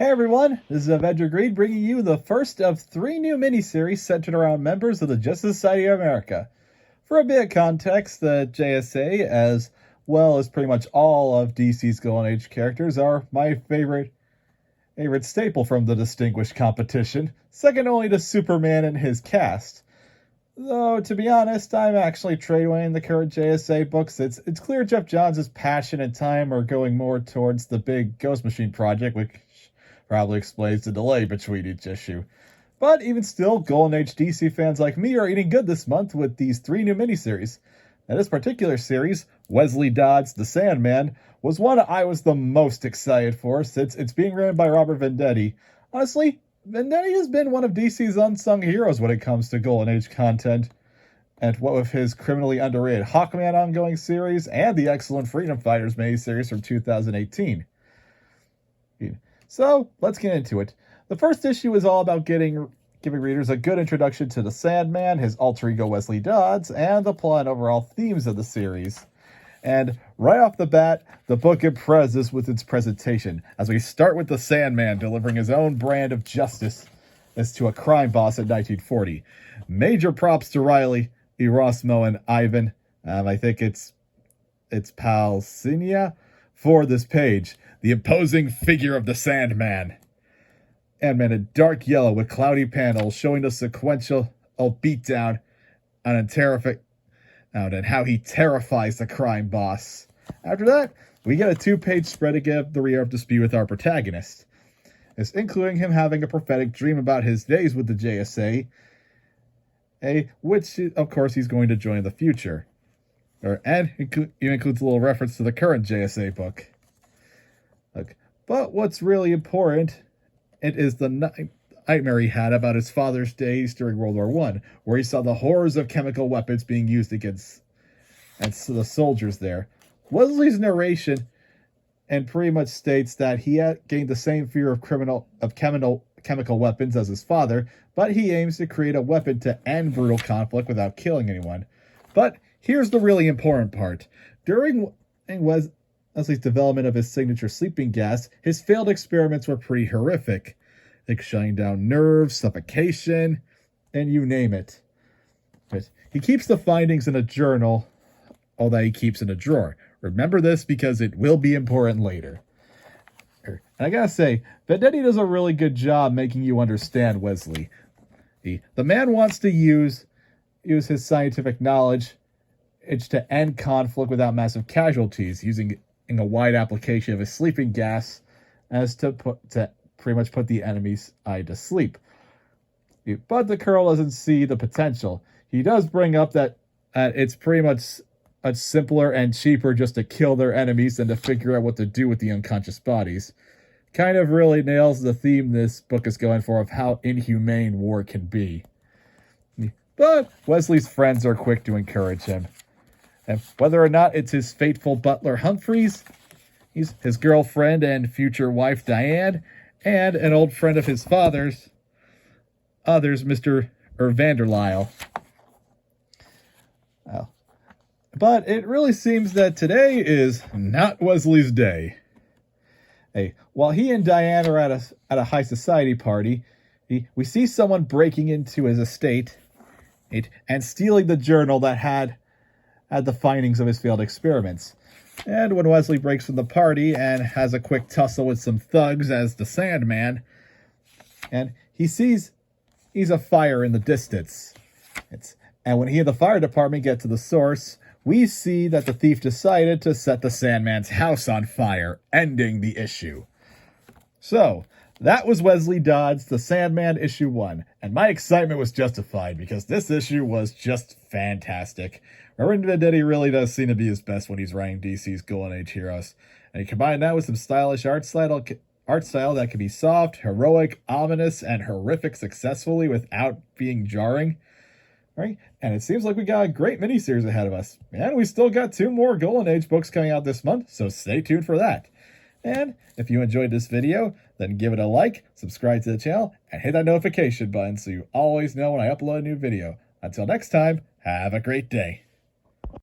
Hey everyone, this is Avenger Greed bringing you the first of 3 new miniseries centered around members of the Justice Society of America. For a bit of context, the JSA, as well as pretty much all of DC's Golden Age characters, are my favorite staple from the distinguished competition, second only to Superman and his cast. Though, to be honest, I'm actually trade-weighing the current JSA books. It's clear Jeff Johns' passion and time are going more towards the big Ghost Machine project, which probably explains the delay between each issue. But even still, Golden Age DC fans like me are eating good this month with these 3 new miniseries. Now, this particular series, Wesley Dodds, the Sandman, was one I was the most excited for since it's being written by Robert Venditti. Honestly, Venditti has been one of DC's unsung heroes when it comes to Golden Age content. And what with his criminally underrated Hawkman ongoing series and the excellent Freedom Fighters miniseries from 2018. So, let's get into it. The first issue is all about giving readers a good introduction to the Sandman, his alter ego Wesley Dodds, and the plot and overall themes of the series. And right off the bat, the book impresses with its presentation, as we start with the Sandman delivering his own brand of justice as to a crime boss in 1940. Major props to Riley, Erasmo, and Ivan. I think it's Palsinia for this page. The imposing figure of the Sandman. Sandman in dark yellow with cloudy panels showing the sequential beatdown and how he terrifies the crime boss. After that, we get a 2-page spread to get up the rear up to speed with our protagonist. It's including him having a prophetic dream about his days with the JSA, which, of course, he's going to join in the future. And it includes a little reference to the current JSA book. But what's really important, it is the nightmare he had about his father's days during World War I, where he saw the horrors of chemical weapons being used against the soldiers there. Wesley's narration and pretty much states that he had gained the same fear of chemical weapons as his father, but he aims to create a weapon to end brutal conflict without killing anyone. But here's the really important part. During Wesley's development of his signature sleeping gas, his failed experiments were pretty horrific, like shutting down nerves, suffocation, and you name it. But he keeps the findings in a journal, all that he keeps in a drawer. Remember this because it will be important later. And I gotta say, Venditti does a really good job making you understand Wesley. The man wants to use his scientific knowledge to end conflict without massive casualties, using a wide application of his sleeping gas as to pretty much put the enemy's eye to sleep. But the Colonel doesn't see the potential. He does bring up that it's pretty much simpler and cheaper just to kill their enemies than to figure out what to do with the unconscious bodies. Kind of really nails the theme this book is going for of how inhumane war can be. But Wesley's friends are quick to encourage him. And whether or not it's his faithful butler Humphreys, his girlfriend and future wife Diane, and an old friend of his father's, Mr. Vanderlyle. But it really seems that today is not Wesley's day. While he and Diane are at a high society party, we see someone breaking into his estate and stealing the journal that had the findings of his failed experiments. And when Wesley breaks from the party and has a quick tussle with some thugs as the Sandman, and he sees a fire in the distance. And when he and the fire department get to the source, we see that the thief decided to set the Sandman's house on fire, ending the issue. So, that was Wesley Dodds, The Sandman, issue 1, and my excitement was justified because this issue was just fantastic. Robert Venditti really does seem to be his best when he's writing DC's Golden Age heroes, and you combine that with some stylish art style that can be soft, heroic, ominous, and horrific successfully without being jarring. Right? And it seems like we got a great miniseries ahead of us, and we still got 2 more Golden Age books coming out this month, so stay tuned for that. And if you enjoyed this video, then give it a like, subscribe to the channel, and hit that notification button so you always know when I upload a new video. Until next time, have a great day.